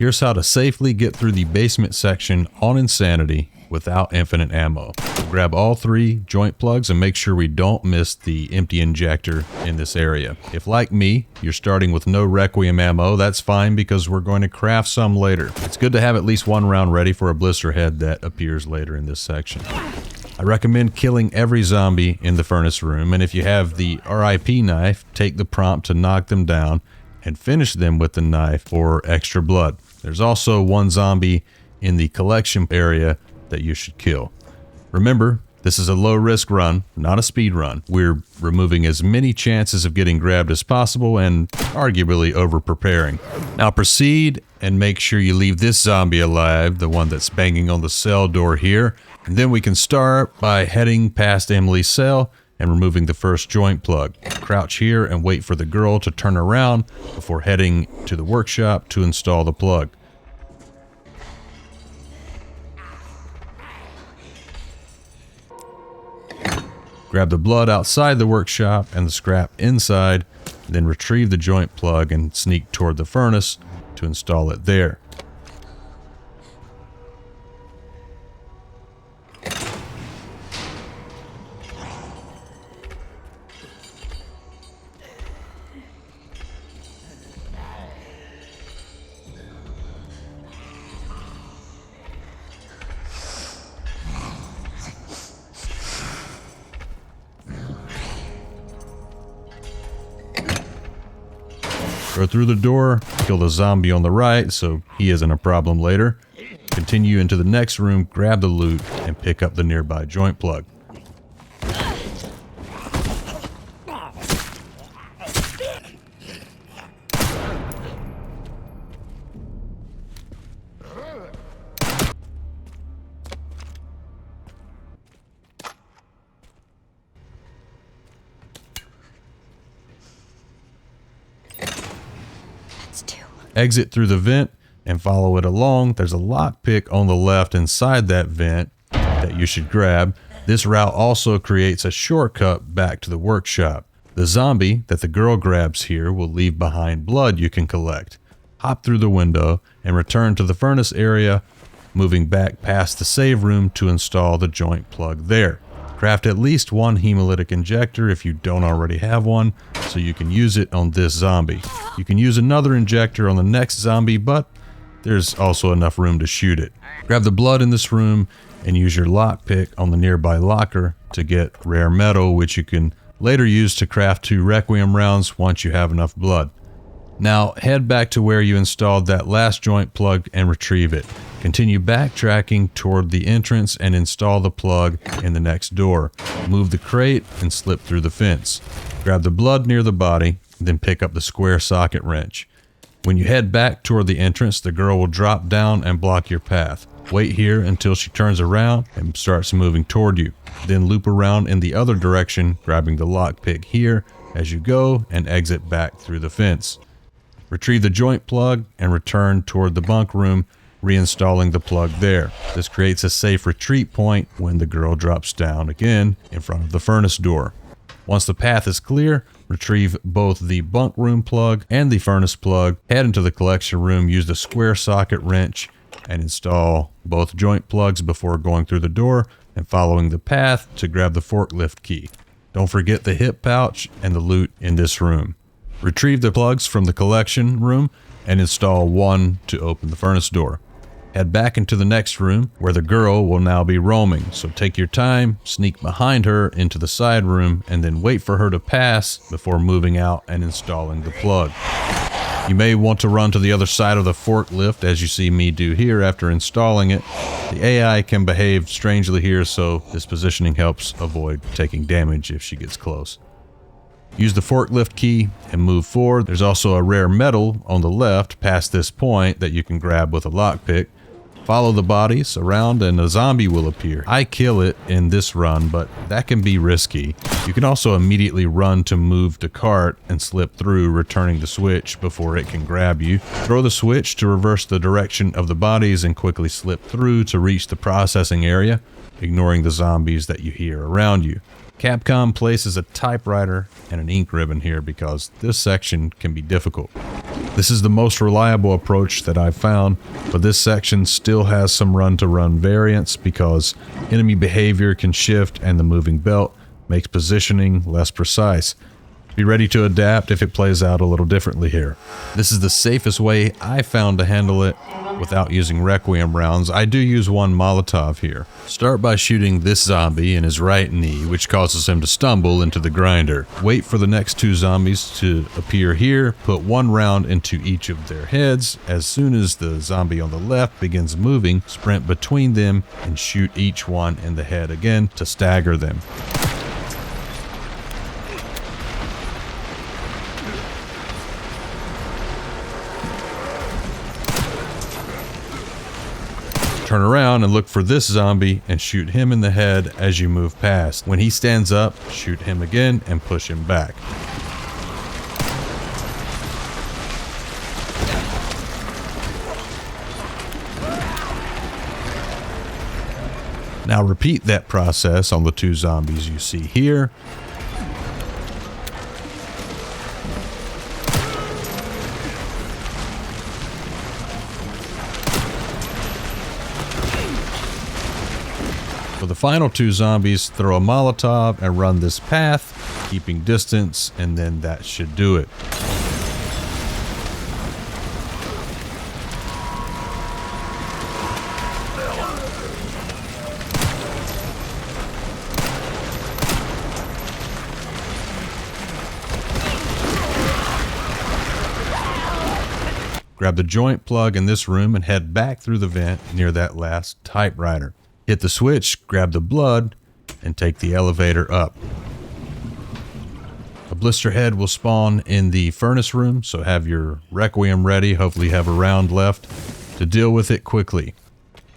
Here's how to safely get through the basement section on Insanity without infinite ammo. We'll grab all 3 joint plugs and make sure we don't miss the empty injector in this area. If, like me, you're starting with no Requiem ammo, that's fine because we're going to craft some later. It's good to have at least 1 round ready for a blister head that appears later in this section. I recommend killing every zombie in the furnace room, and if you have the RIP knife, take the prompt to knock them down and finish them with the knife for extra blood. There's also 1 zombie in the collection area that you should kill. Remember, this is a low risk run, not a speed run. We're removing as many chances of getting grabbed as possible and arguably over preparing. Now proceed and make sure you leave this zombie alive, the one that's banging on the cell door here. And then we can start by heading past Emily's cell and removing the first joint plug. Crouch here and wait for the girl to turn around before heading to the workshop to install the plug. Grab the blood outside the workshop and the scrap inside, then retrieve the joint plug and sneak toward the furnace to install it there. Go through the door, kill the zombie on the right so he isn't a problem later. Continue into the next room, grab the loot, and pick up the nearby joint plug. Exit through the vent and follow it along. There's a lockpick on the left inside that vent that you should grab. This route also creates a shortcut back to the workshop. The zombie that the girl grabs here will leave behind blood you can collect. Hop through the window and return to the furnace area, moving back past the save room to install the joint plug there. Craft at least 1 hemolytic injector if you don't already have one, so you can use it on this zombie. You can use another injector on the next zombie, but there's also enough room to shoot it. Grab the blood in this room and use your lockpick on the nearby locker to get rare metal, which you can later use to craft 2 Requiem rounds once you have enough blood. Now head back to where you installed that last joint plug and retrieve it. Continue backtracking toward the entrance and install the plug in the next door. Move the crate and slip through the fence. Grab the blood near the body, then pick up the square socket wrench. When you head back toward the entrance, the girl will drop down and block your path. Wait here until she turns around and starts moving toward you. Then loop around in the other direction, grabbing the lockpick here as you go and exit back through the fence. Retrieve the joint plug and return toward the bunk room, reinstalling the plug there. This creates a safe retreat point when the girl drops down again in front of the furnace door. Once the path is clear, retrieve both the bunk room plug and the furnace plug, head into the collection room, use the square socket wrench, and install both joint plugs before going through the door and following the path to grab the forklift key. Don't forget the hip pouch and the loot in this room. Retrieve the plugs from the collection room and install 1 to open the furnace door. Head back into the next room where the girl will now be roaming, so take your time, sneak behind her into the side room, and then wait for her to pass before moving out and installing the plug. You may want to run to the other side of the forklift as you see me do here after installing it. The AI can behave strangely here, so this positioning helps avoid taking damage if she gets close. Use the forklift key and move forward. There's also a rare metal on the left past this point that you can grab with a lockpick. Follow the bodies around and a zombie will appear. I kill it in this run, but that can be risky. You can also immediately run to move the cart and slip through, returning the switch before it can grab you. Throw the switch to reverse the direction of the bodies and quickly slip through to reach the processing area, ignoring the zombies that you hear around you. Capcom places a typewriter and an ink ribbon here because this section can be difficult. This is the most reliable approach that I've found, but this section still has some run-to-run variance because enemy behavior can shift and the moving belt makes positioning less precise. Be ready to adapt if it plays out a little differently here. This is the safest way I found to handle it without using Requiem rounds. I do use one Molotov here. Start by shooting this zombie in his right knee, which causes him to stumble into the grinder. Wait for the next two zombies to appear here. Put one round into each of their heads. As soon as the zombie on the left begins moving, sprint between them and shoot each one in the head again to stagger them. Turn around and look for this zombie and shoot him in the head as you move past. When he stands up, shoot him again and push him back. Now repeat that process on the two zombies you see here. For the final two zombies, throw a Molotov and run this path, keeping distance, and then that should do it. Grab the joint plug in this room and head back through the vent near that last typewriter. Hit the switch, grab the blood, and take the elevator up. A blister head will spawn in the furnace room, so have your Requiem ready. Hopefully you have a round left to deal with it quickly.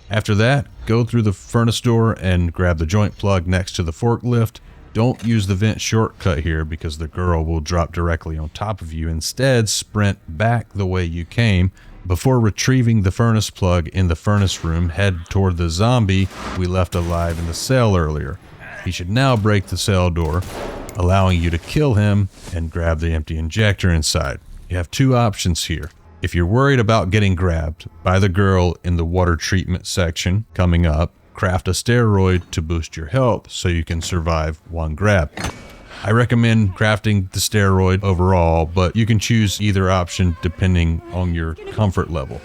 After that, go through the furnace door and grab the joint plug next to the forklift. Don't use the vent shortcut here because the girl will drop directly on top of you. Instead, sprint back the way you came. Before retrieving the furnace plug in the furnace room, head toward the zombie we left alive in the cell earlier. He should now break the cell door, allowing you to kill him and grab the empty injector inside. You have two options here. If you're worried about getting grabbed by the girl in the water treatment section coming up, craft a steroid to boost your health so you can survive one grab. I recommend crafting the steroid overall, but you can choose either option depending on your comfort level.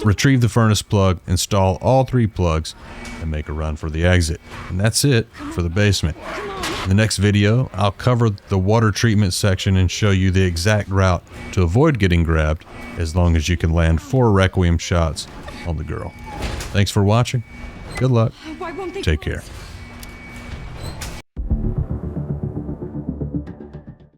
Retrieve the furnace plug, install all three plugs, and make a run for the exit. And that's it for the basement. In the next video, I'll cover the water treatment section and show you the exact route to avoid getting grabbed as long as you can land 4 Requiem shots on the girl. Thanks for watching. Good luck. Take care.